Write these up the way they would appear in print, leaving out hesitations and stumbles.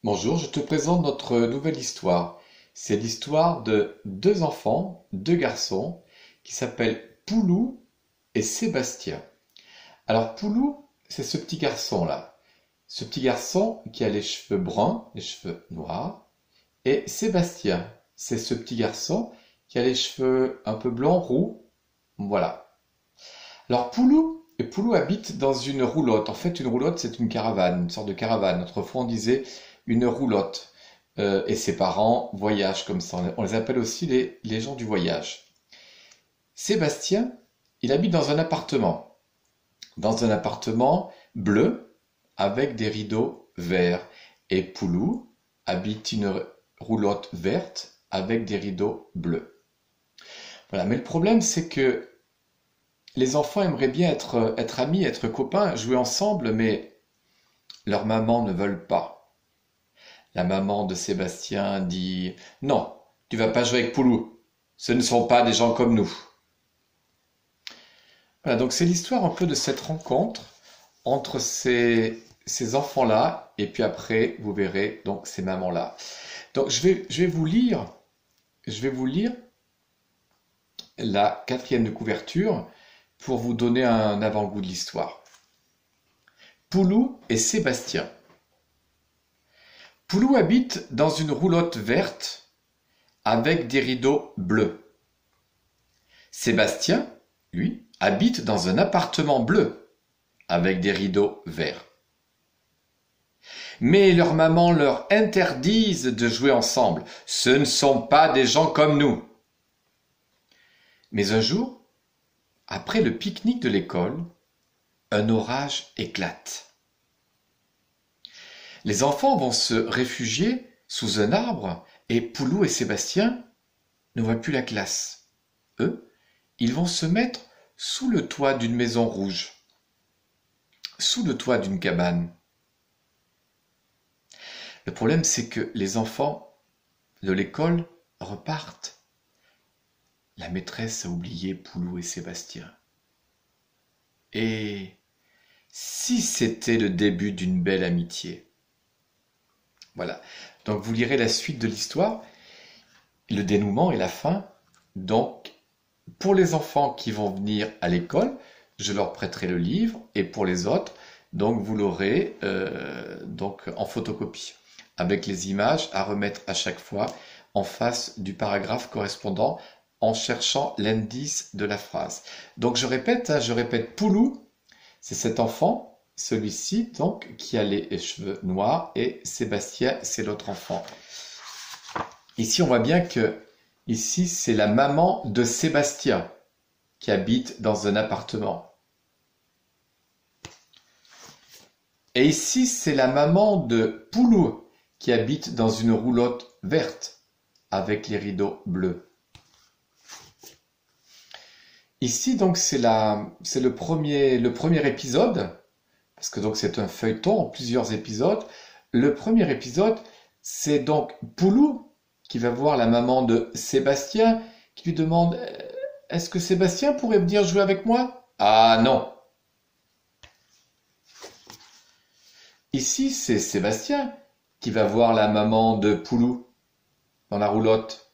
Bonjour, je te présente notre nouvelle histoire. C'est l'histoire de deux enfants, deux garçons, qui s'appellent Poulou et Sébastien. Alors Poulou, c'est ce petit garçon-là. Ce petit garçon qui a les cheveux bruns, les cheveux noirs. Et Sébastien, c'est ce petit garçon qui a les cheveux un peu blancs, roux. Voilà. Alors Poulou habite dans une roulotte. En fait, une roulotte, c'est une caravane, une sorte de caravane. Autrefois, on disait une roulotte. Et ses parents voyagent comme ça. On les appelle aussi les gens du voyage. Sébastien, il habite dans un appartement bleu avec des rideaux verts. Et Poulou habite une roulotte verte avec des rideaux bleus. Voilà. Mais le problème, c'est que les enfants aimeraient bien être amis, être copains, jouer ensemble, mais leurs mamans ne veulent pas. La maman de Sébastien dit: «Non, tu vas pas jouer avec Poulou. Ce ne sont pas des gens comme nous.» Voilà, donc c'est l'histoire un peu de cette rencontre entre ces enfants-là, et puis après, vous verrez donc ces mamans-là. Donc je vais vous lire la quatrième de couverture pour vous donner un avant-goût de l'histoire. Poulou et Sébastien. Poulou habite dans une roulotte verte avec des rideaux bleus. Sébastien, lui, habite dans un appartement bleu avec des rideaux verts. Mais leurs mamans leur interdisent de jouer ensemble. Ce ne sont pas des gens comme nous. Mais un jour, après le pique-nique de l'école, un orage éclate. Les enfants vont se réfugier sous un arbre et Poulou et Sébastien ne voient plus la classe. Eux, ils vont se mettre sous le toit d'une maison rouge, sous le toit d'une cabane. Le problème, c'est que les enfants de l'école repartent. La maîtresse a oublié Poulou et Sébastien. Et si c'était le début d'une belle amitié? Voilà. Donc vous lirez la suite de l'histoire, le dénouement et la fin. Donc, pour les enfants qui vont venir à l'école, je leur prêterai le livre, et pour les autres, donc vous l'aurez donc en photocopie, avec les images à remettre à chaque fois en face du paragraphe correspondant en cherchant l'indice de la phrase. Donc je répète, Poulou, c'est cet enfant, celui-ci donc, qui a les cheveux noirs, et Sébastien, c'est l'autre enfant. Ici, on voit bien que ici, c'est la maman de Sébastien qui habite dans un appartement. Et ici, c'est la maman de Poulou qui habite dans une roulotte verte avec les rideaux bleus. Ici, donc, c'est le premier épisode, parce que donc c'est un feuilleton en plusieurs épisodes. Le premier épisode, c'est donc Poulou qui va voir la maman de Sébastien, qui lui demande: «Est-ce que Sébastien pourrait venir jouer avec moi?» «Ah non!» Ici, c'est Sébastien qui va voir la maman de Poulou dans la roulotte.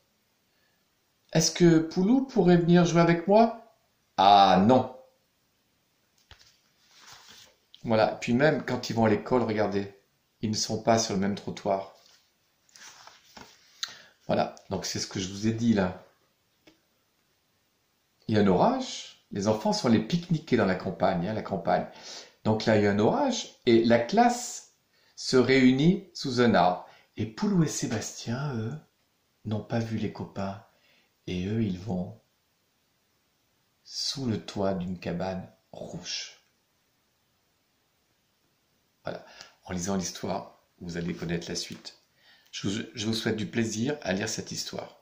«Est-ce que Poulou pourrait venir jouer avec moi?» «Ah non!» Voilà, puis même quand ils vont à l'école, regardez, ils ne sont pas sur le même trottoir. Voilà, donc c'est ce que je vous ai dit là. Il y a un orage, les enfants sont allés pique-niquer dans la campagne, la campagne. Donc là, il y a un orage, et la classe se réunit sous un arbre. Et Poulou et Sébastien, eux, n'ont pas vu les copains. Et eux, ils vont sous le toit d'une cabane rouge. Voilà. En lisant l'histoire, vous allez connaître la suite. Je vous souhaite du plaisir à lire cette histoire.